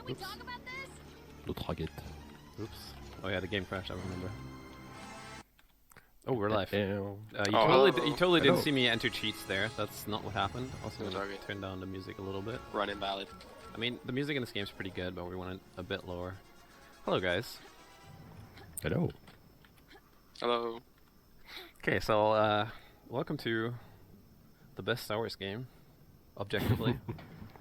Oops. Le target. Oops. Oh yeah, the game crashed, I remember. Oh, we're live. Hello. You totally didn't Hello. see me enter cheats there. That's not what happened. Also, That's gonna alright. turn down the music a little bit. Run invalid. I mean, the music in this game's pretty good, but we want it a bit lower. Hello, guys. Hello. Hello. Okay, so welcome to the best Star Wars game, objectively.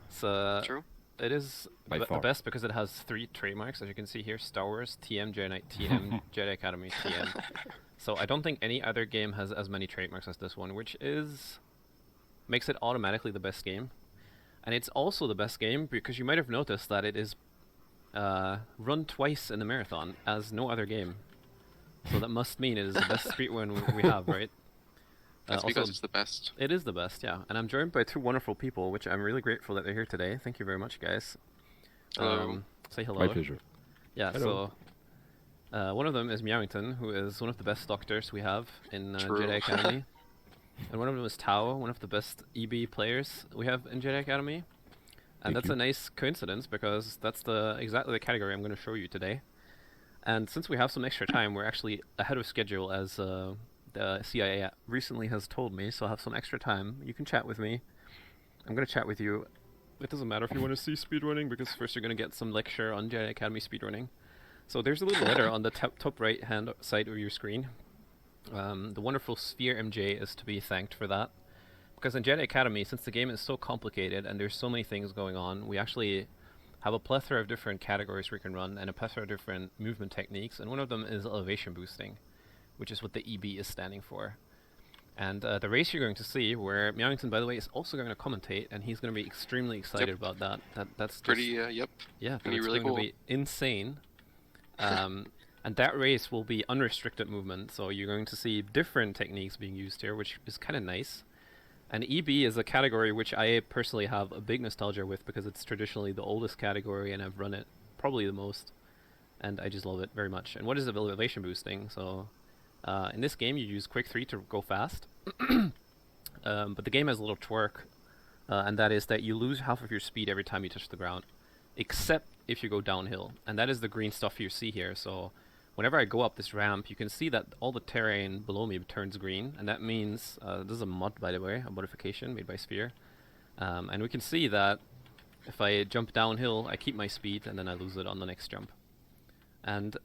It's True. It is By the far. best because it has 3 trademarks, as you can see here: Star Wars, TM, Jedi Knight, TM, Jedi Academy, TM. So I don't think any other game has as many trademarks as this one, which makes it automatically the best game. And it's also the best game because you might have noticed that it is run twice in the marathon, as no other game. So that must mean it is the best speedrun we have, right? That's Also, because it's the best. it is the best, yeah. And I'm joined by 2 wonderful people, which I'm really grateful that they're here today. Thank you very much, guys. Hello. Say hello. My pleasure. Yeah, Hello. so one of them is Meowington, who is one of the best doctors we have in True. Jedi Academy. And one of them is Tao, one of the best EB players we have in Jedi Academy. And Thank that's you. a nice coincidence because that's exactly the category I'm going to show you today. And since we have some extra time, we're actually ahead of schedule, as the CIA recently has told me, so I'll have some extra time. You can chat with me. I'm going to chat with you. It doesn't matter if you want to see speedrunning, because first you're going to get some lecture on Jedi Academy speedrunning. So there's a little letter on the top right hand side of your screen. The wonderful Sphere MJ is to be thanked for that. Because in Jedi Academy, since the game is so complicated and there's so many things going on, we actually have a plethora of different categories we can run and a plethora of different movement techniques, and one of them is elevation boosting, which is what the EB is standing for. And the race you're going to see, where Meowington, by the way, is also going to commentate, and he's going to be extremely excited Yep. about that. That's Pretty, just, yep. yeah, gonna be it's really going cool. to be insane. And that race will be unrestricted movement, so you're going to see different techniques being used here, which is kind of nice. And EB is a category which I personally have a big nostalgia with, because it's traditionally the oldest category and I've run it probably the most, and I just love it very much. And what is elevation boosting? So in this game you use quick 3 to go fast, but the game has a little twerk, and that is that you lose half of your speed every time you touch the ground, except if you go downhill, and that is the green stuff you see here. So whenever I go up this ramp, you can see that all the terrain below me turns green, and that means, this is a mod, by the way, a modification made by Sphere, and we can see that if I jump downhill, I keep my speed, and then I lose it on the next jump. And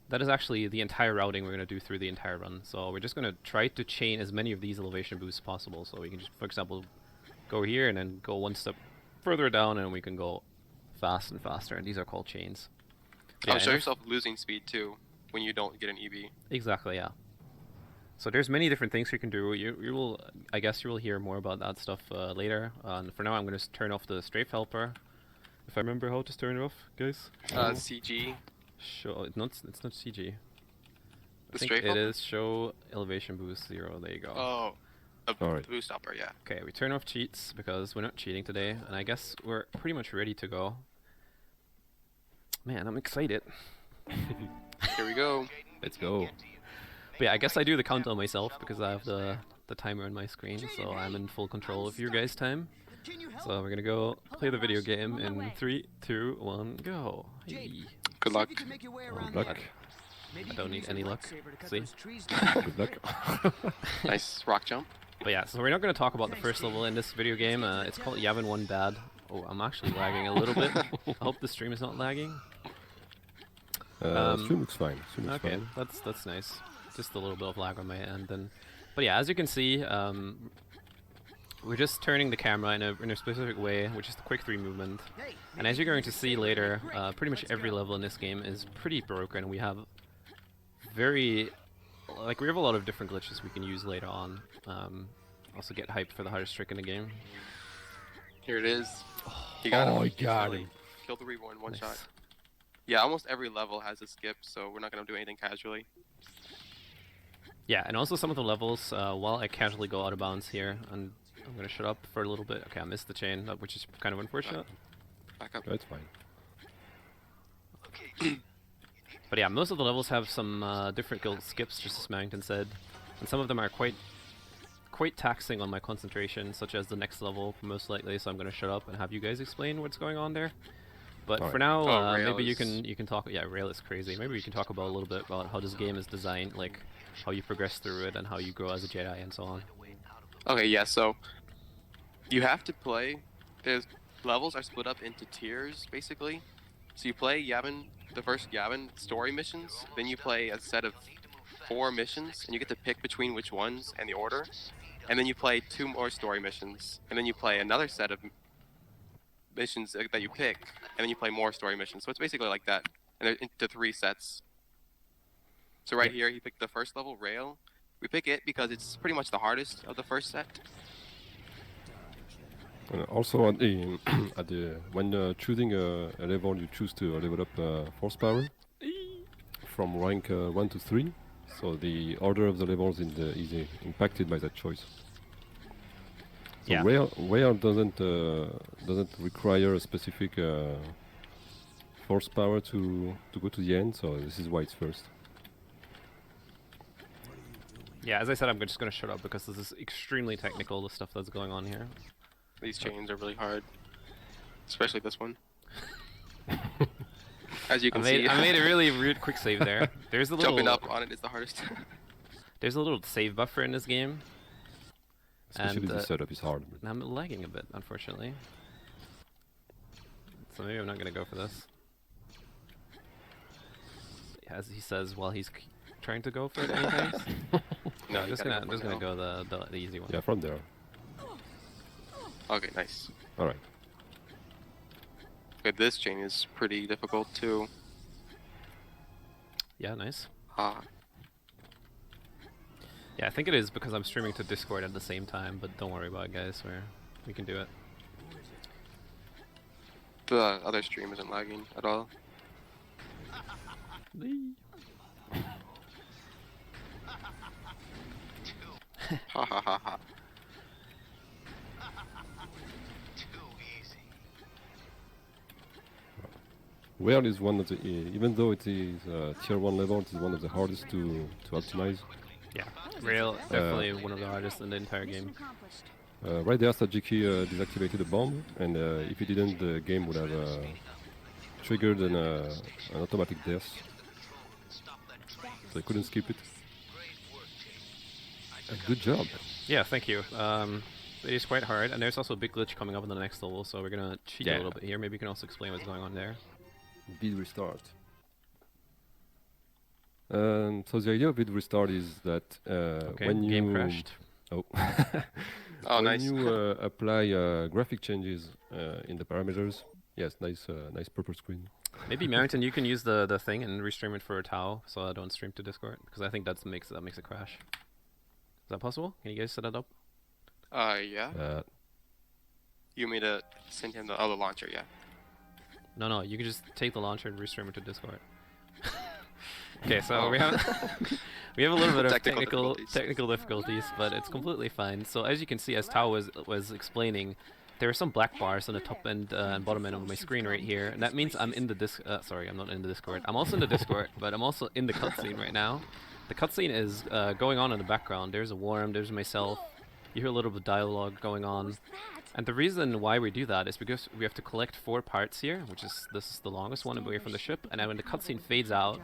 that is actually the entire routing we're going to do through the entire run. So we're just going to try to chain as many of these elevation boosts possible, so we can just, for example, go here and then go one step further down, and we can go fast and faster, and these are called chains. Oh, show and yourself losing speed too when you don't get an E EB. Exactly, yeah. So there's many different things you can do. You will, I guess you will hear more about that stuff later. For now, I'm going to turn off the strafe helper. If I remember how to turn it off, guys. CG. Show, it's not CG. I The think strafe it helper? is show elevation boost 0. There you go. Oh. A Alright. boost upper, yeah. Okay, we turn off cheats because we're not cheating today, and I guess we're pretty much ready to go. Man, I'm excited. Here we go. Let's go. But yeah, I guess I do the countdown myself because I have the timer on my screen, so I'm in full control of your guys' time. So we're gonna go play the video game in 3, 2, 1, go. Hey. Good luck. Good luck. I don't need any luck. See? Good luck. Nice rock jump. But yeah, so we're not gonna talk about the first level in this video game. It's called Yavin 1 Bad. Oh, I'm actually lagging a little bit. I hope the stream is not lagging. Stream looks fine. Stream looks Okay, fine. that's nice. Just a little bit of lag on my end, then. But yeah, as you can see, we're just turning the camera in a specific way, which is the quick 3 movement. And as you're going to see later, pretty much every level in this game is pretty broken. We have we have a lot of different glitches we can use later on. Also get hyped for the hardest trick in the game. Here it is. You got Oh, him. I got Easily. him. Kill the reborn one Nice. shot. Yeah, almost every level has a skip, so we're not gonna do anything casually. Yeah, and also some of the levels, while I casually go out of bounds here, and I'm gonna shut up for a little bit. Okay, I missed the chain, which is kind of unfortunate. Back up. That's fine. But yeah, most of the levels have some different guild skips, just as Mannington said, and some of them are quite taxing on my concentration, such as the next level, most likely, so I'm going to shut up and have you guys explain what's going on there. But for Alright. now, Oh, rail maybe you is- can talk. Yeah, rail is crazy. Maybe we can talk about a little bit about how this game is designed, like how you progress through it and how you grow as a Jedi and so on. Okay, yeah. So you have to play. There's levels are split up into tiers basically. So you play Yavin, the first Yavin story missions. Then you play a set of 4 missions, and you get to pick between which ones and the order. And then you play 2 more story missions, and then you play another set of missions that you pick, and then you play more story missions. So it's basically like that, and they're into 3 sets. So right here, you pick the first level, Rail. We pick it because it's pretty much the hardest of the first set. And also at the, when choosing a level, you choose to level up force power from rank 1 to 3. So the order of the levels is impacted by that choice. So Yeah. rail doesn't require a specific force power to go to the end. So this is why it's first. Yeah, as I said, I'm just going to shut up because this is extremely technical, the stuff that's going on here. These chains are really hard, especially this one. As you can see, I made a really rude quick save there. There's a little jumping up on it is the hardest. There's a little save buffer in this game. Especially And, the setup is hard. And I'm lagging a bit, unfortunately. So maybe I'm not going to go for this. As he says while he's trying to go for it anyways. No, I'm you just gotta gonna go go the easy one. Yeah, from there. Okay, nice. All right. Okay, this chain is pretty difficult too. Yeah, nice. Ah, Yeah, I think it is because I'm streaming to Discord at the same time, but don't worry about it, guys. We can do it. the other stream isn't lagging at all. Ha ha ha ha. Rail is one of the, even though it is tier 1 level, it is one of the hardest to optimize. Yeah, rail definitely one of the hardest in the entire game. Right there, Sajiki deactivated a bomb, and if he didn't, the game would have triggered an automatic death. So I couldn't skip it. Good job. Yeah, thank you. It is quite hard, and there's also a big glitch coming up in the next level, so we're gonna cheat a Yeah. little bit here. Maybe you can also explain what's going on there. Bid restart. So the idea of bid restart is that Okay, when you game crashed. Oh. Oh, when nice. you apply graphic changes in the parameters, yes, nice purple screen. Maybe Mountain, you can use the thing and restream it for Tau, so I don't stream to Discord, because I think that makes it crash. Is that possible? Can you guys set that up? Yeah. You want me to send him the other launcher? Yeah. No, you can just take the launcher and restream it to Discord. Okay, so Oh. we have we have a little bit of Technical technical difficulties, but it's completely fine. So as you can see, as Tao was explaining, there are some black bars on the top end and bottom end of my screen right here, and that means I'm in the sorry, I'm not in the Discord. I'm also in the Discord, but I'm also in the cutscene right now. The cutscene is going on in the background. There's a worm. There's myself. You hear a little bit of dialogue going on. And the reason why we do that is because we have to collect 4 parts here, this is the longest one away from the ship, and then when the cutscene fades out,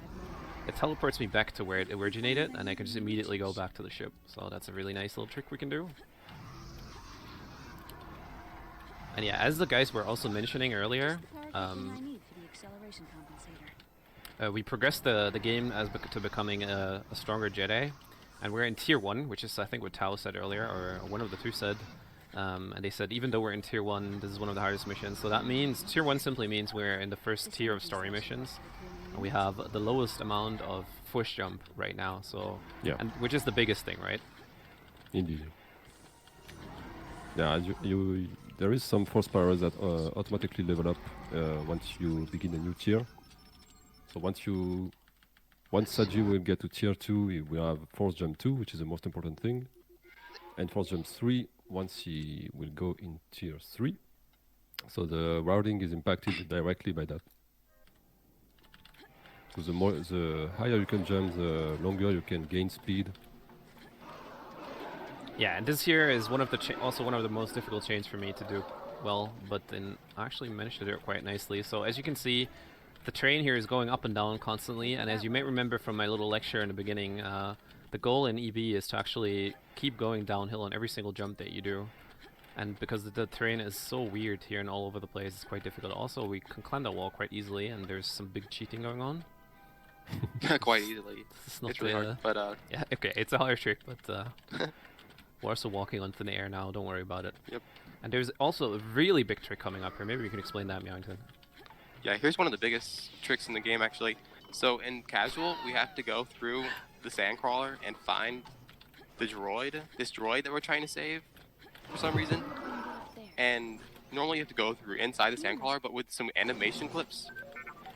it teleports me back to where it originated, and I can just immediately go back to the ship. So that's a really nice little trick we can do. And yeah, as the guys were also mentioning earlier, we progressed the game to becoming a stronger Jedi, and we're in tier 1, which is I think what Tao said earlier, or one of the two said. And they said even though we're in tier 1, this is one of the hardest missions. So that means tier 1 simply means we're in the first tier of story missions. And we have the lowest amount of force jump right now, so Yeah. and which is the biggest thing, right? Indeed. Yeah, there is some force powers that automatically level up once you begin a new tier. So once Saji will get to tier 2, he will have force jump 2, which is the most important thing, and force jump 3 once he will go in tier 3. So the routing is impacted directly by that. So the higher you can jump, the longer you can gain speed. Yeah, and this here is one of the also one of the most difficult chains for me to do. well, but then actually managed to do it quite nicely. So as you can see, the train here is going up and down constantly, and as you may remember from my little lecture in the beginning, the goal in EB is to actually keep going downhill on every single jump that you do. And because the terrain is so weird here and all over the place, it's quite difficult. Also, we can climb that wall quite easily, and there's some big cheating going on. Quite easily. It's not It's really hard, but yeah, okay, it's a hard trick, but we're also walking on thin air now, don't worry about it. Yep. And there's also a really big trick coming up here. Maybe you can explain that, Meowington. yeah, here's one of the biggest tricks in the game actually. So in casual, we have to go through the sandcrawler and find the droid, this droid that we're trying to save for some reason. And normally you have to go through inside the sandcrawler, but with some animation clips,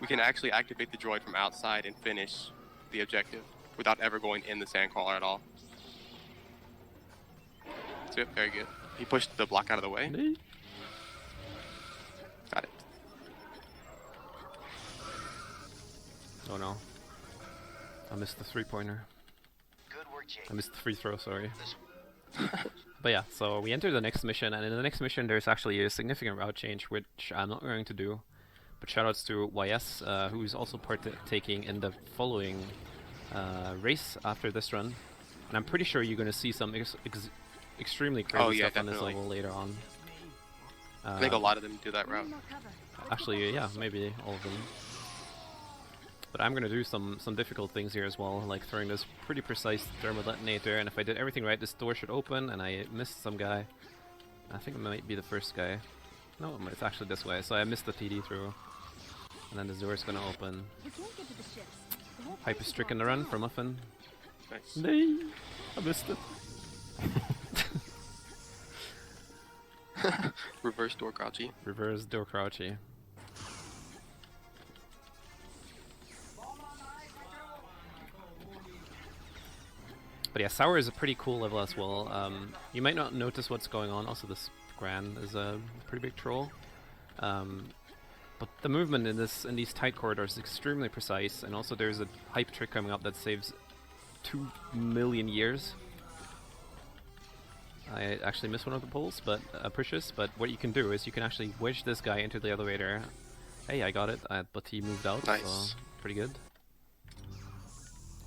we can actually activate the droid from outside and finish the objective without ever going in the sandcrawler at all. So yep, very good. He pushed the block out of the way. Got it. Oh no. I missed the three-pointer. I missed the free throw, sorry. But yeah, so we enter the next mission, and in the next mission there's actually a significant route change, which I'm not going to do. But shoutouts to YS, who is also partaking in the following race after this run. And I'm pretty sure you're going to see some extremely crazy stuff on this level later on. I think a lot of them do that route. Actually, yeah, maybe all of them. But I'm going to do some difficult things here as well, like throwing this pretty precise thermal detonator, and if I did everything right, this door should open, and I missed some guy. I think it might be the first guy. No, it's actually this way, so I missed the TD through. And then this door is going to open. Hyper-stricken the run for Muffin. Nice. Nay! I missed it. Reverse door crouchy. Reverse door crouchy. But yeah, Sour is a pretty cool level as well. You might not notice what's going on. Also, this Gran is a pretty big troll. But the movement in these tight corridors is extremely precise, and also there's a hype trick coming up that saves 2 million years. I actually missed one of the pulls, but pushes. But what you can do is you can actually wedge this guy into the elevator. Hey, I got it, but he moved out, nice. So pretty good.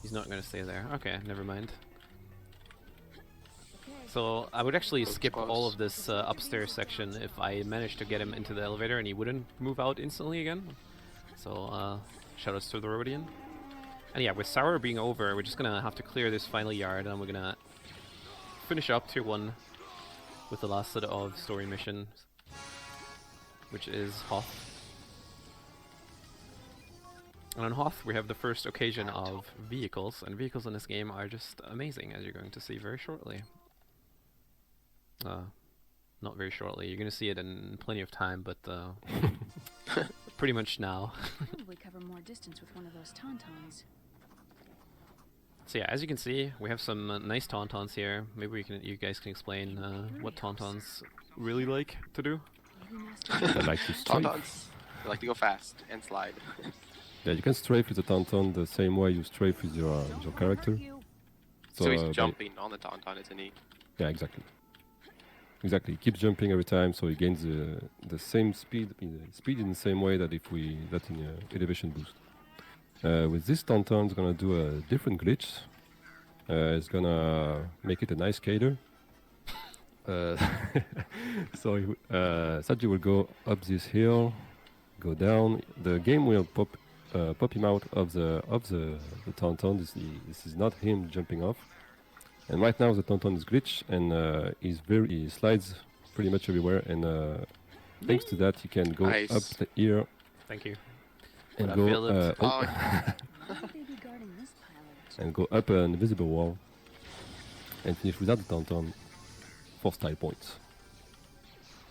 He's not going to stay there. Okay, never mind. So I would actually skip all of this upstairs section if I managed to get him into the elevator and he wouldn't move out instantly again. So shoutouts to the Rodian. And yeah, with Sour being over, we're just gonna have to clear this final yard, and we're gonna finish up Tier 1 with the last set of story missions, which is Hoth. And on Hoth, we have the first occasion of vehicles, and vehicles in this game are just amazing, as you're going to see very shortly. Not very shortly. You're going to see it in plenty of time, but pretty much now. Probably cover more distance with one of those tauntauns. So yeah, as you can see, we have some nice tauntauns here. Maybe you guys can explain what tauntauns really like to do. I like to strafe. Tauntauns, they like to go fast and slide. Yeah, you can strafe with the tauntaun the same way you strafe with your character. So he's jumping on the tauntaun, isn't he? Yeah, exactly. Exactly, he keeps jumping every time, so he gains the same speed in the same way that if we in elevation boost. With this tauntaun, it's gonna do a different glitch. It's gonna make it an ice skater. So Saji will go up this hill, go down. The game will pop him out of the tauntaun. This is not him jumping off. And right now the tauntaun is glitched, and he slides pretty much everywhere. And thanks to that, he can go nice. up the ear. Thank you. And But I go feel it. and go up an invisible wall and finish without the tauntaun for style points.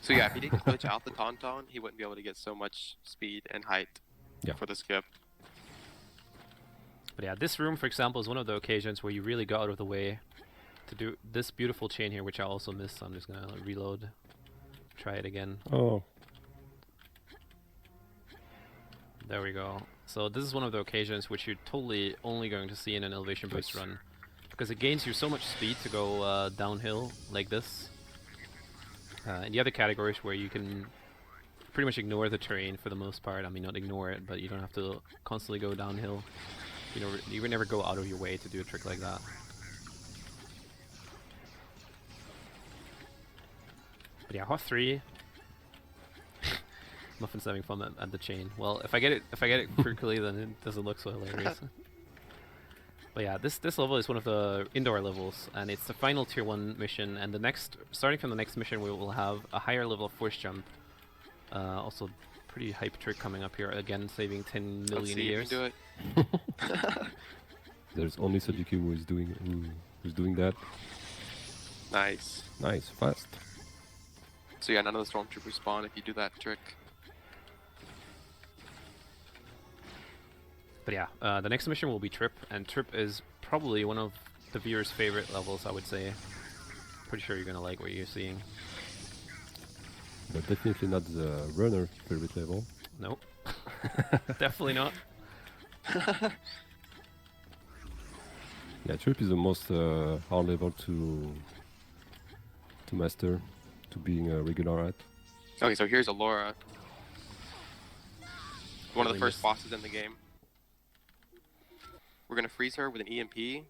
So yeah, if he didn't glitch out the tauntaun, he wouldn't be able to get so much speed and height for the skip. But yeah, this room, for example, is one of the occasions where you really go out of the way to do this beautiful chain here, which I also missed, so I'm just gonna reload. Try it again. Oh. There we go. So this is one of the occasions which you're totally only going to see in an elevation boost run, because it gains you so much speed to go downhill like this. In the other categories where you can pretty much ignore the terrain for the most part. I mean, not ignore it, but you don't have to constantly go downhill. You know, you would never go out of your way to do a trick like that. But yeah, Hoth 3. Muffin's having fun at the chain. Well, if I get it quickly, then it doesn't look so hilarious. But yeah, this level is one of the indoor levels, and it's the final tier 1 mission. And the next, starting from the next mission, we will have a higher level of force jump. Also, pretty hype trick coming up here again, saving 10 million Let's see years. if you can do it. There's only Sajiki who's doing that. Nice. Nice, fast. So yeah, none of the stormtroopers spawn if you do that trick. But yeah, the next mission will be Trip, and Trip is probably one of the viewers' favorite levels, I would say. Pretty sure you're gonna like what you're seeing. But definitely not the runner favorite level. Nope. Definitely not. Yeah, Trip is the most hard level to master, to being a regular at. Okay, so here's Alora. One of the Really first missed. bosses in the game. We're gonna freeze her with an EMP,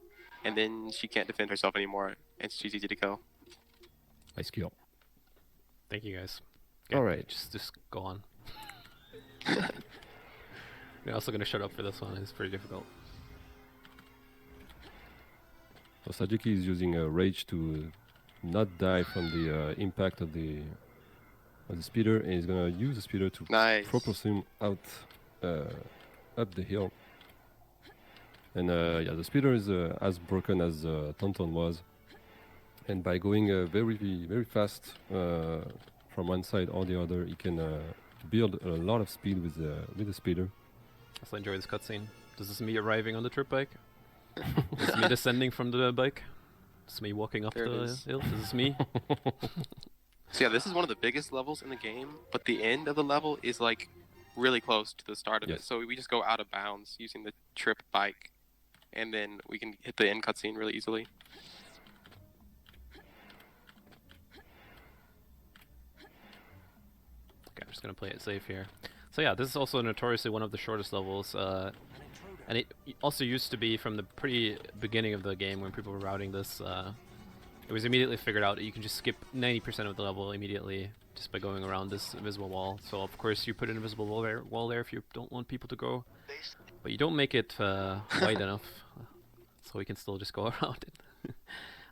and then she can't defend herself anymore, and she's easy to kill. Nice kill. Thank you guys. Alright. Just go on. We're also gonna shut up for this one. It's pretty difficult. So Sajiki is using a rage to not die from the impact of the speeder, and he's gonna use the speeder to Nice. propulse him out up the hill. And yeah, the speeder is as broken as Tauntaun was, and by going very fast from one side or the other, he can build a lot of speed with the speeder. Also enjoy this cutscene. This is me arriving on the Trip bike. This is me descending from the bike. This is me walking up There it the is. hill. This is me. So yeah, this is one of the biggest levels in the game, but the end of the level is like really close to the start of it. Yes. So we just go out of bounds using the Trip bike, and then we can hit the end cutscene really easily. Okay, I'm just gonna play it safe here. So yeah, this is also notoriously one of the shortest levels, and it also used to be from the pretty beginning of the game when people were routing this. It was immediately figured out that you can just skip 90% of the level immediately just by going around this invisible wall. So of course you put an invisible wall there if you don't want people to go, but you don't make it wide enough, so we can still just go around it.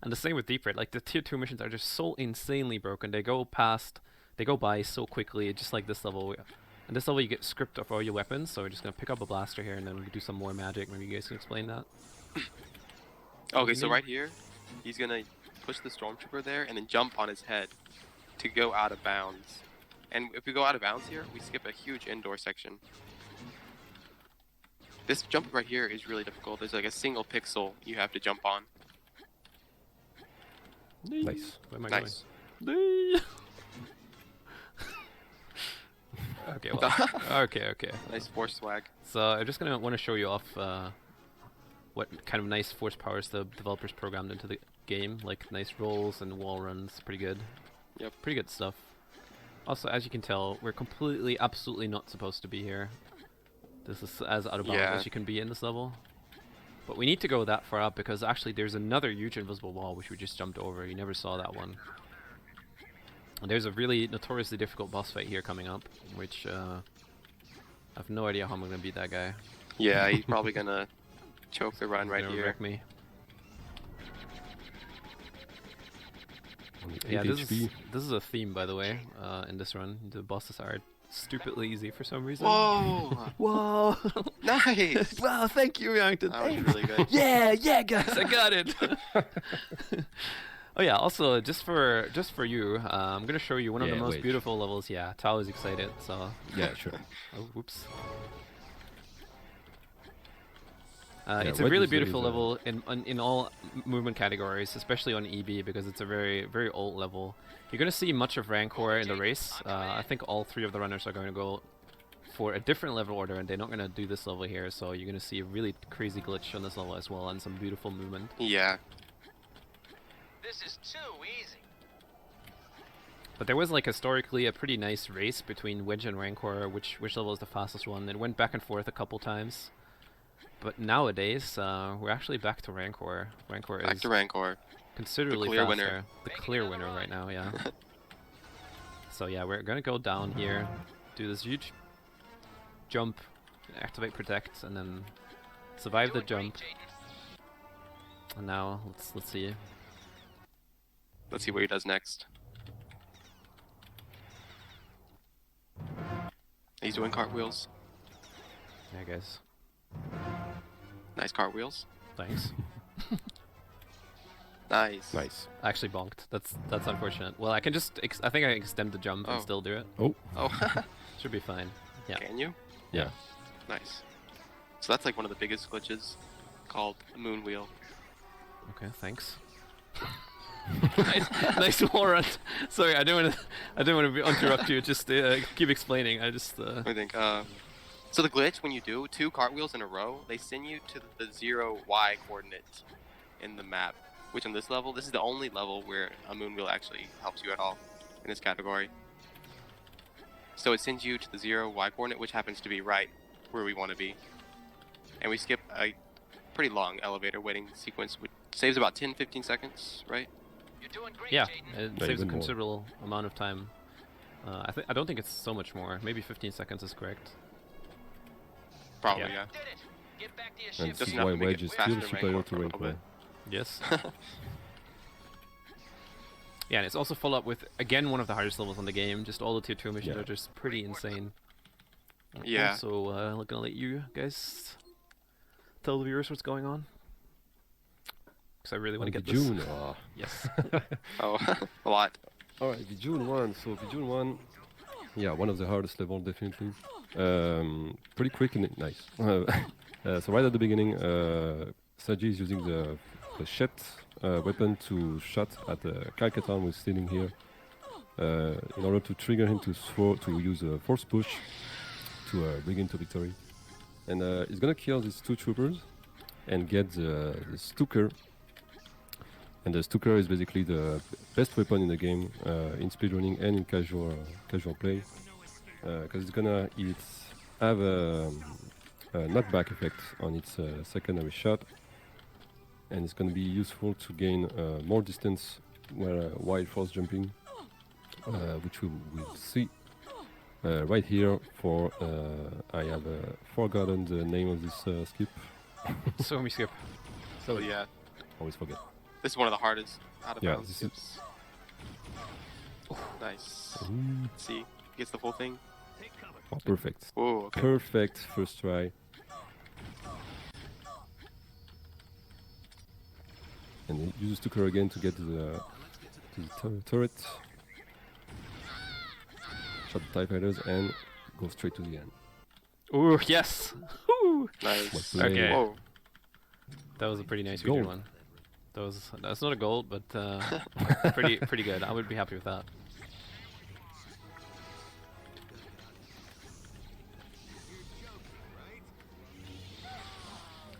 And the same with Deep Red. Like the tier 2 missions are just so insanely broken. They go by so quickly, just like this level. And this level you get stripped of all your weapons, so we're just gonna pick up a blaster here and then we can do some more magic. Maybe you guys can explain that. Okay, so right here, he's gonna push the stormtrooper there and then jump on his head to go out of bounds. And if we go out of bounds here, we skip a huge indoor section. This jump right here is really difficult. There's like a single pixel you have to jump on. Nice. Where am I Nice. going? Okay, well, okay. Nice force swag. So I'm just gonna want to show you off what kind of nice force powers the developers programmed into the game, like nice rolls and wall runs. Pretty good. Yep. Pretty good stuff. Also, as you can tell, we're completely, absolutely not supposed to be here. This is as out of bounds Yeah. as you can be in this level. But we need to go that far up because actually there's another huge invisible wall which we just jumped over. You never saw that one. And there's a really notoriously difficult boss fight here coming up, which I have no idea how I'm gonna beat that guy. Yeah, he's probably gonna choke the run He's right gonna here. wreck me. Only 8 Yeah, HP. this is a theme, by the way, in this run. The bosses are stupidly easy for some reason. Whoa! Whoa! Nice! Wow, thank you, Yankton. That was really good. Yeah, guys, I got it. Oh yeah, also just for you, I'm gonna show you one of the Yeah, most wait. beautiful levels. Yeah, Tao is excited, so Yeah, sure. oh, whoops. Yeah, It's a what really is beautiful the- level in all movement categories, especially on EB because it's a very old level. You're gonna see much of Rancor in the race. I think all 3 of the runners are going to go for a different level order, and they're not gonna do this level here. So you're gonna see a really crazy glitch on this level as well, and some beautiful movement. Yeah. This is too easy. But there was like historically a pretty nice race between Wedge and Rancor, which level is the fastest one. It went back and forth a couple times. But nowadays, we're actually back to Rancor. Rancor Back is to Rancor. considerably clear faster. winner. The clear winner right now, yeah. So yeah, we're gonna go down here, do this huge jump, activate protect, and then survive the jump. And now let's see. Let's see what he does next. He's doing cartwheels. Yeah, guys. Nice cartwheels. Thanks. Nice. Nice. I actually bonked. That's unfortunate. Well, I can just I think I can extend the jump and Oh. still do it. Oh, Oh, Should be fine. Yeah. can you? yeah. Nice. So that's like one of the biggest glitches, called moon wheel. Okay, thanks. nice wall run. Sorry, I don't want to interrupt you. Just keep explaining. I just. I think. So the glitch, when you do 2 cartwheels in a row, they send you to the 0 Y coordinate in the map. Which on this level, this is the only level where a moon wheel actually helps you at all in this category. So it sends you to the 0 Y coordinate, which happens to be right where we want to be. And we skip a pretty long elevator waiting sequence, which saves about 10-15 seconds, right? Yeah, it Yeah, saves a even more. considerable amount of time. I don't think it's so much more. Maybe 15 seconds is correct. Probably, Yeah. yeah. And this Just is enough why to make Wedge it is faster still than superior Rancor to for a little Rancor. Yes. Yeah, and it's also followed up with again one of the hardest levels on the game. Just all the tier 2 missions Yeah. are just pretty insane. Yeah. Also, I'm gonna let you guys tell the viewers what's going on. Because I really want to On get this. June. Ah. Yes. Oh, a lot. Alright, the June 1. So the June 1, yeah, one of the hardest level definitely. Pretty quick and nice. So right at the beginning, Sajiki is using the shed weapon to shot at Kalkatan who's sitting here in order to trigger him to use a force push to bring him to victory. And he's gonna kill these 2 troopers and get the Stuker. And the Stuker is basically the best weapon in the game in speedrunning and in casual play, because it's gonna have a knockback effect on its secondary shot, and it's gonna be useful to gain more distance while force jumping, which we will see right here. For I have forgotten the name of this skip. So let me skip. So yeah, Always forget. this is one of the hardest out of Yeah, bounds this skips. Nice. Ooh, Let's see, gets the full thing. oh, perfect. Oh, okay. Perfect first try. And he uses Tucker again to get to the turret. Shot the TIE fighters and go straight to the end. Ooh, yes. Woo! Nice. What play. Okay. Whoa. That was a pretty nice Gold. region one. That's not a gold, but pretty good. I would be happy with that.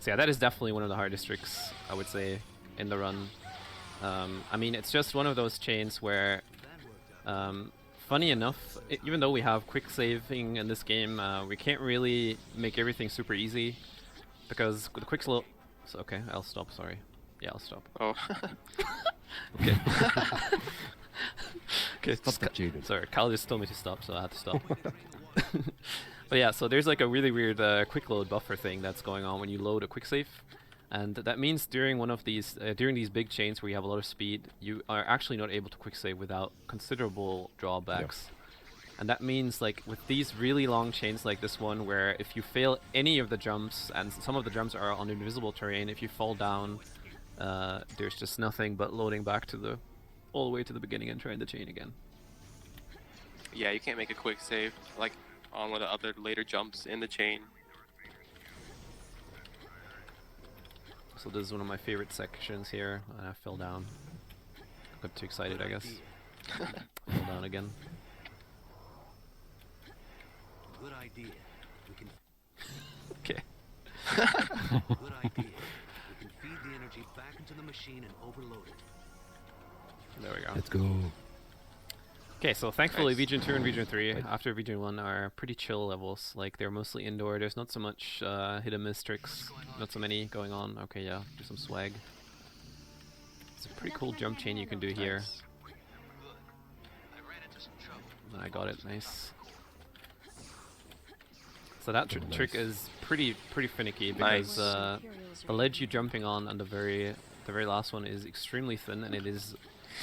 So yeah, that is definitely one of the hardest tricks, I would say, in the run. I mean, it's just one of those chains where, funny enough, even though we have quick saving in this game, we can't really make everything super easy, because with the quick slow... So, okay, I'll stop, sorry. Yeah, I'll stop. Oh. Okay. Okay, Stop that, Jaden. sorry, Kyle just told me to stop, so I had to stop. But yeah, so there's like a really weird quick load buffer thing that's going on when you load a quick save, and that means during one of these during these big chains where you have a lot of speed, you are actually not able to quick save without considerable drawbacks. And that means, like, with these really long chains like this one, where if you fail any of the jumps, and some of the jumps are on invisible terrain, if you fall down, there's just nothing but loading back to all the way to the beginning and trying the chain again. Yeah, you can't make a quick save like on one of the other later jumps in the chain. So this is one of my favorite sections here, and I fell down. Got too excited, I guess. Fell down again. Good idea. We can. Okay. Good idea. We can feed the energy back into the machine and overload it. There we go. Let's go. Okay, so thankfully Nice. Region 2 and Region 3 after Region 1 are pretty chill levels. Like, they're mostly indoor. There's not so much hit and miss tricks. Not so many going on. Okay, yeah, there's some swag. It's a pretty cool jump chain you can do here. Nice. I got it, nice. So that Oh, trick nice. is pretty finicky Nice. because the ledge you're jumping on the very last one is extremely thin and it is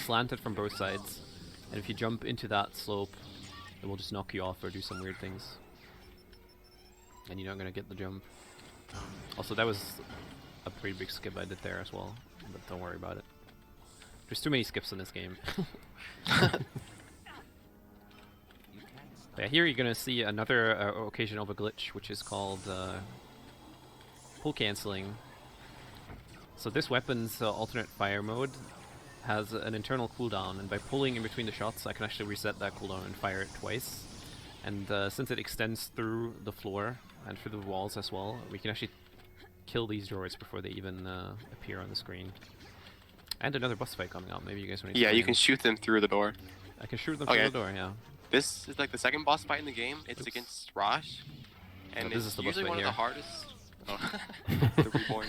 slanted from both sides. And if you jump into that slope, it will just knock you off or do some weird things. And you're not gonna get the jump. Also, that was a pretty big skip I did there as well, but don't worry about it. There's too many skips in this game. Yeah, here you're gonna see another occasion of a glitch, which is called pull canceling. So this weapon's alternate fire mode has an internal cooldown, and by pulling in between the shots, I can actually reset that cooldown and fire it twice. And since it extends through the floor and through the walls as well, we can actually kill these droids before they even appear on the screen. And another boss fight coming up. Maybe you guys want to. Yeah, you can shoot them through the door. I can shoot them Okay. through the door. Yeah. This is like the second boss fight in the game. It's Oops. against Rosh, and this it's is the boss usually fight one of here. the hardest. Oh. The Reborn.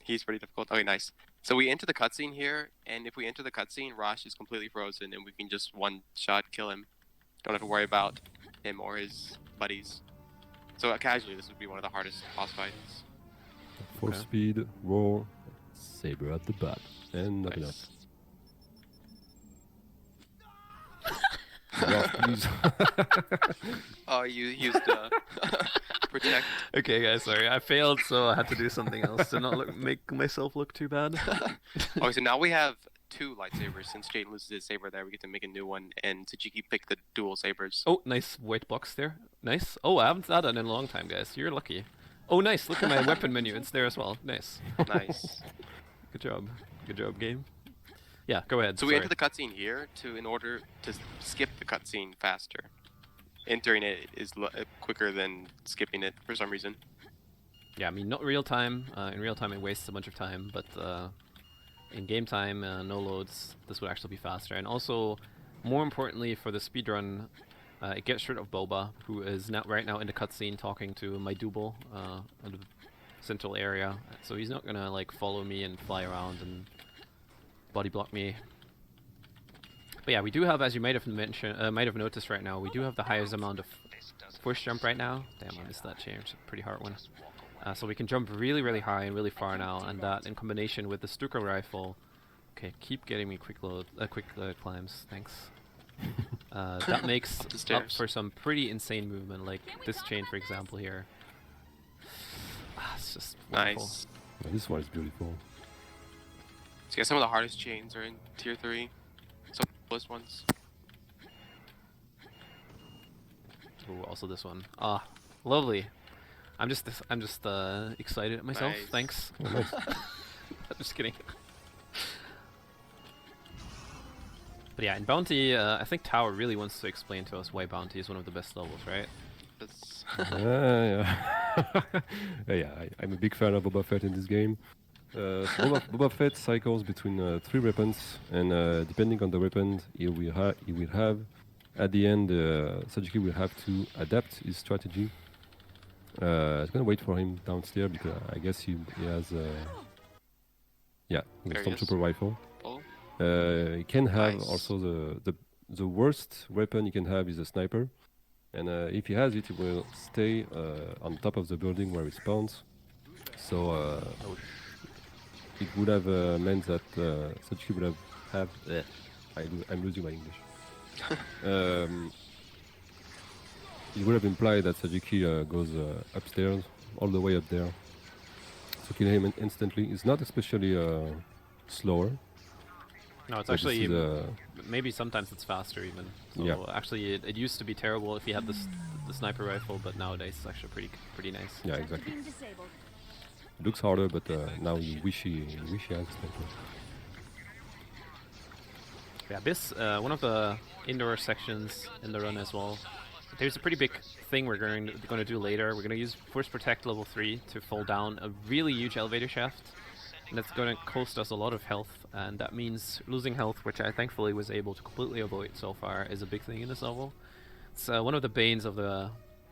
He's pretty difficult. Okay, nice. So we enter the cutscene here, and if we enter the cutscene, Rosh is completely frozen, and we can just one-shot kill him. Don't have to worry about him or his buddies. So casually, this would be one of the hardest boss fights. Full Okay. speed, roar, saber at the back, and nothing Nice. else. Yeah, please. Oh, you used protect. Okay, guys, sorry, I failed, so I had to do something else to not make myself look too bad. Okay, so now we have two lightsabers. Since Jaden loses his saber there, we get to make a new one, and Sajiki picked the dual sabers. Oh, nice white box there. Nice. Oh, I haven't done that in a long time, guys. You're lucky. Oh, nice. Look at my weapon menu. It's there as well. Nice. Nice. Good job. Good job, game. Yeah, go ahead. So we sorry. enter the cutscene here in order to skip the cutscene faster. Entering it is quicker than skipping it for some reason. Yeah, I mean, not real time. In real time, it wastes a bunch of time, but in game time, no loads, this would actually be faster. And also, more importantly, for the speedrun, it gets rid of Boba, who is right now in the cutscene talking to my double in the central area. So he's not gonna like follow me and fly around and body block me. But yeah, we do have, as you might have noticed right now, we do have the highest amount of force jump right now. Damn, I missed that change. A pretty hard one. So we can jump really, really high and really far now, and that in combination with the Stuka rifle. Okay, keep getting me quick climbs. Thanks. That makes Up the up stairs. for some pretty insane movement, like this chain, for example, here. It's just wonderful. Nice. Yeah, this one is beautiful. So yeah, some of the hardest chains are in tier 3. Some of the coolest ones. Ooh, also this one. Ah, lovely. I'm just excited at myself. Nice. Thanks. Oh, nice. I'm just kidding. But yeah, in Bounty, I think Tower really wants to explain to us why Bounty is one of the best levels, right? That's Yeah. Yeah, I'm a big fan of Boba Fett in this game. So Boba Fett cycles between 3 weapons, and depending on the weapon he will have, at the end, Sajiki will have to adapt his strategy. I'm gonna wait for him downstairs because I guess he has yeah, the There he is. Stormtrooper rifle. full. He can have Nice. also the worst weapon he can have is a sniper, and if he has it, he will stay on top of the building where he spawns. So it would have meant that Sajiki would have I'm losing my English. It would have implied that Sajiki goes upstairs, all the way up there. So kill him instantly. It's not especially slower. No, it's but this actually is, maybe sometimes it's faster even. So Yeah. actually, it used to be terrible if you had the sniper rifle, but nowadays it's actually pretty nice. yeah, exactly. Being disabled. It looks harder, but now you wish he has sniper. Yeah, this one of the indoor sections in the run as well. There's a pretty big thing we're going to do later. We're going to use Force Protect level 3 to fall down a really huge elevator shaft. and it's going to cost us a lot of health, and that means losing health, which I thankfully was able to completely avoid so far, is a big thing in this level. It's one of the banes of the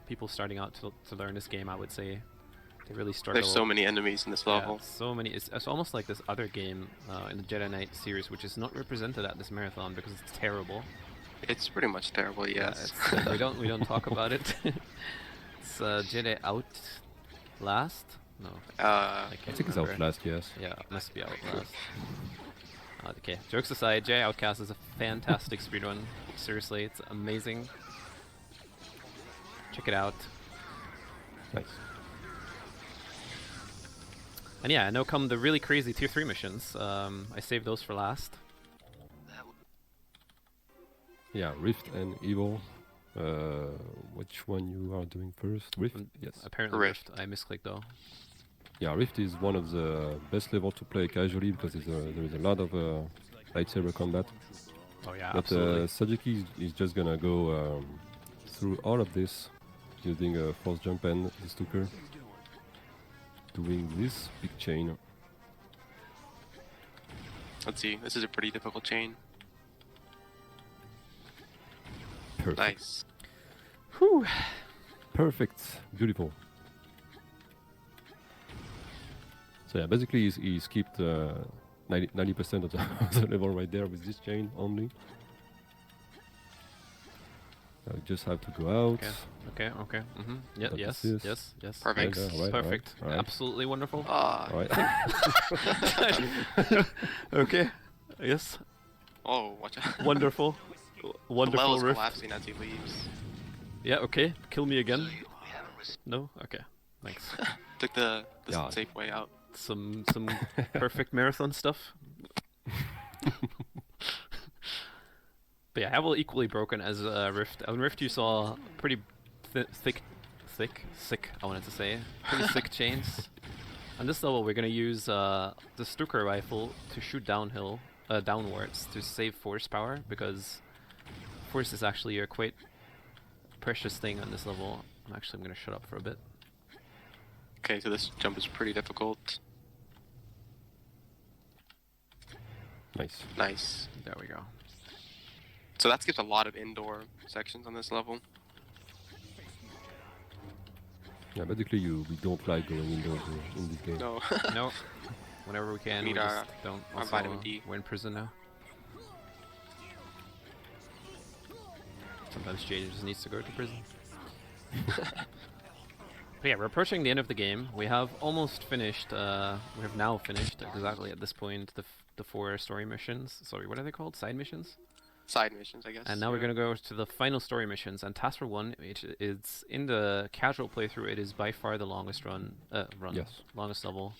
people starting out to learn this game, I would say. They really struggle. There's so many enemies in this Yeah, level. so many. It's almost like this other game in the Jedi Knight series, which is not represented at this marathon because it's terrible. It's pretty much terrible, yes. It's, we don't talk about it. It's Jedi Outlast? No. Uh, can't I think it's remember. Outlast, yes. Yeah, it must be Outlast. Okay, jokes aside, Jedi Outcast is a fantastic speedrun. Seriously, it's amazing. Check it out. Nice. And yeah, now come the really crazy tier 3 missions. I saved those for last. Yeah, Rift and Evil. Which one you are doing first? Rift? Yes. Apparently Rift. I misclicked though. Yeah, Rift is one of the best levels to play casually because there is a lot of lightsaber combat. Oh yeah, But absolutely. Sajiki is just gonna go through all of this using a force jump and the Stuker. Doing this big chain. let's see. This is a pretty difficult chain. Perfect. Nice. Whew. Perfect. Beautiful. So yeah, basically he skipped 90% of the level right there with this chain only. I just have to go out. Okay. Mm-hmm. Yeah, But yes. this is- Perfect. Yeah, alright, Perfect. alright. Absolutely wonderful. Alright. Okay. Yes. Oh, watch out. Wonderful. The Wonderful level's rift. collapsing as he leaves. Yeah, okay. Kill me again. No? Okay. Thanks. Took the Yeah. safe way out. Some perfect marathon stuff. But yeah, Havel equally broken as Rift. On Rift you saw pretty thick, I wanted to say. Pretty thick chains. On this level we're gonna use the Stuker rifle to shoot downwards to save force power, because force is actually a quite precious thing on this level. I'm gonna shut up for a bit. Okay, so this jump is pretty difficult. Nice. Nice. There we go. So that skips a lot of indoor sections on this level. Yeah, basically we don't like going indoors in this game. No. No. Whenever we can, Need we our- just don't. our Also, vitamin D. we're in prison now. Sometimes Jade just needs to go to prison. But yeah, we're approaching the end of the game. We have almost finished. We have now finished exactly at this point the 4 story missions. Sorry, what are they called? Side missions. Side missions, I guess. And now we're gonna go to the final story missions. And Task Force 1, which is in the casual playthrough, it is by far the longest Yes. longest level.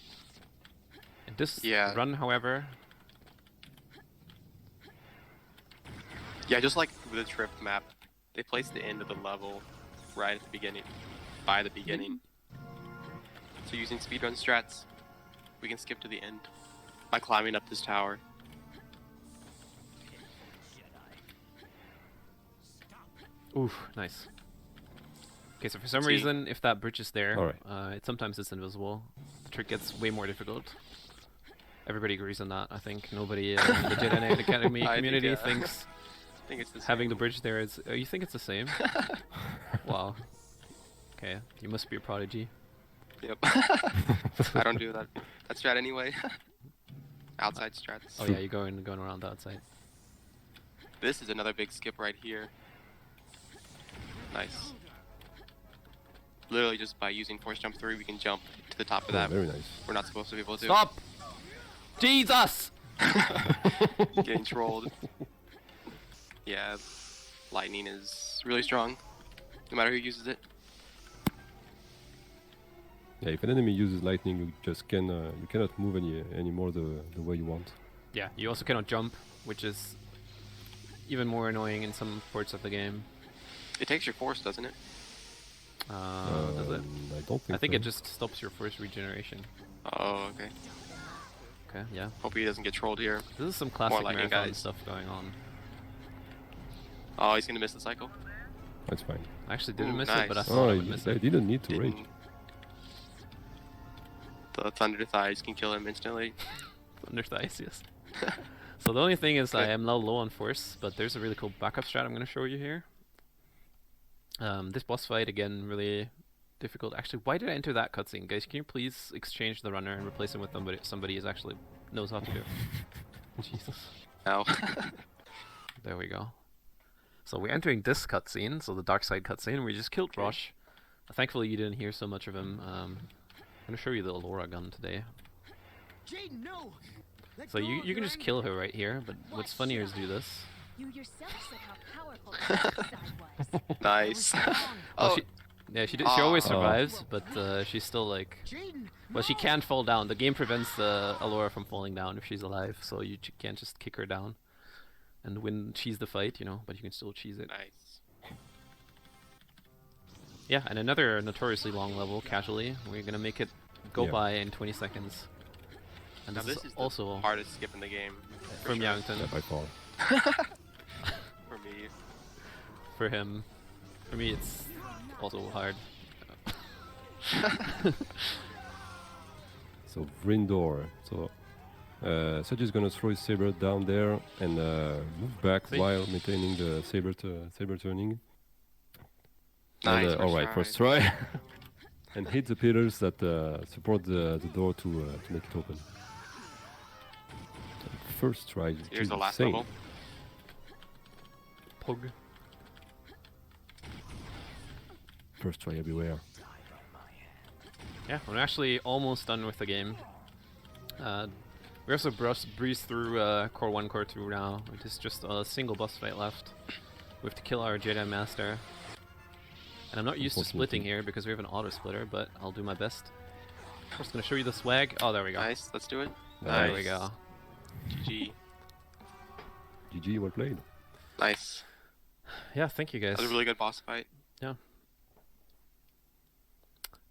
In this Yeah. run, however, Yeah, just like with the trip map, they place the end of the level right at the beginning, by the beginning. So using speedrun strats, we can skip to the end by climbing up this tower. oof, nice. Okay, so for some See. reason, if that bridge is there, Alright. sometimes it's invisible. The trick gets way more difficult. Everybody agrees on that, I think. Nobody in the Jedi Knight Academy I think, community yeah. thinks I think it's the having the same. bridge there is... you think it's the same? Wow. Okay, you must be a prodigy. Yep. I don't do that strat anyway. Outside strats. Oh yeah, you're going around the outside. This is another big skip right here. Nice. Literally just by using force jump 3 we can jump to the top of Oh, that. very nice. We're not supposed to be able to. Stop! Jesus! Getting trolled. Yeah, lightning is really strong, no matter who uses it. Yeah, if an enemy uses lightning, you just you cannot move anymore the way you want. Yeah, you also cannot jump, which is even more annoying in some parts of the game. It takes your force, doesn't it? Does it? I don't think. I think so. it just stops your first regeneration. Oh, okay. Okay, yeah. Hope he doesn't get trolled here. This is some classic lightning, marathon guys. stuff going on. Oh, he's gonna miss the cycle. That's fine. I actually didn't Ooh, miss it, but I nice. thought I Oh, would miss I it. didn't need to rage. Didn't- The Thunder Thighs can kill him instantly. Thunder Thighs, yes. So the only thing is I am now low on force, but there's a really cool backup strat I'm going to show you here. This boss fight, again, really difficult. Actually, why did I enter that cutscene? Guys, can you please exchange the runner and replace him with somebody who actually knows how to do it? Jesus. Ow. There we go. So we're entering this cutscene, so the dark side cutscene. We just killed Okay. Rosh. Thankfully, you didn't hear so much of him. I'm going to show you the Allura gun today. Jaden, no! Let So go you of can your just anger. kill her right here, but what's funnier is do this. You yourself said how powerful the dark side was. Nice. Wrong. Well, Oh, she always Oh. survives, but she's still like... Jaden, Well, she no! can't fall down. The game prevents Allura from falling down if she's alive, so you can't just kick her down and win cheese the fight, you know, but you can still cheese it. nice. Yeah, and another notoriously long level, casually. We're gonna make it go Yeah. by in 20 seconds. And Now this, this is also the hardest skip in the game. for from sure. Yarington. Yeah, by far. For me. For him. For me, it's also hard. So Vrindor. So Saji's gonna throw his saber down there and move back See? while maintaining the saber turning. Nice. And, all right, first try. And hit the pillars that support the door to make it open. So first try. Is Here's the last insane. level. Pug. First try everywhere. Yeah, we're actually almost done with the game. We also breezed through Core 1, Core 2 now. It is just a single boss fight left. We have to kill our Jedi Master. And I'm not used to splitting Unfortunately. here because we have an auto splitter, but I'll do my best. I'm just gonna show you the swag. Oh, there we go. Nice. Let's do it. There Nice. we go. GG. GG, well played. Nice. Yeah, thank you guys. That was a really good boss fight.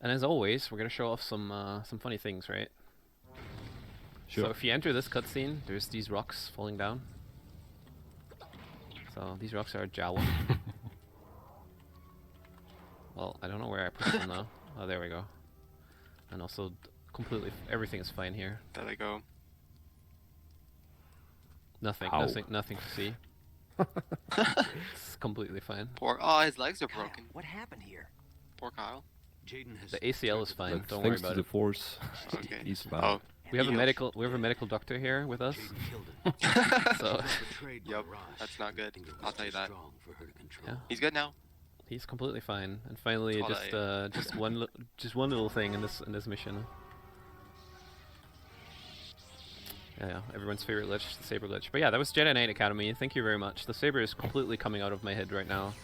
And as always, we're gonna show off some funny things, right? Sure. So if you enter this cutscene, there's these rocks falling down. So these rocks are Jawa. Well, I don't know where I put them though. Oh, there we go. And also, completely, everything is fine here. There they go. Nothing, Ow. nothing to see. It's completely fine. Poor. Oh, his legs are Kyle, broken. what happened here? Poor Kyle. Jaden has The ACL is fine. But Don't worry thanks about to the it. force, Okay. he's fine. Oh. We have a healed. medical doctor here with us. Jaden killed him. So Betrayed Yep, Mirage. that's not good. Think it I'll was tell you too that. strong for her to control. Yeah. He's good now. he's completely fine. And finally, That's all just one little thing in this mission. Yeah, everyone's favorite glitch, the saber glitch. But yeah, that was Jedi Knight Academy. Thank you very much. The saber is completely coming out of my head right now.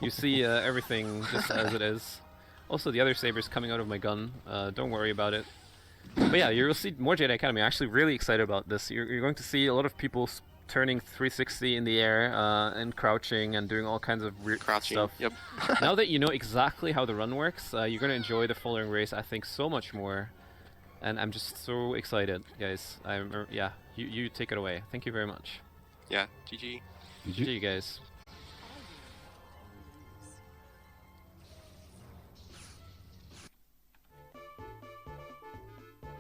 You see everything just as it is. Also, the other saber is coming out of my gun. Don't worry about it. But yeah, you'll see more Jedi Academy. I'm actually really excited about this. You're going to see a lot of people turning 360 in the air and crouching and doing all kinds of weird Crouching. stuff. Yep. Now that you know exactly how the run works, you're going to enjoy the following race, I think, so much more. And I'm just so excited, guys. Yeah, you take it away. Thank you very much. Yeah. GG. GG. GG, guys.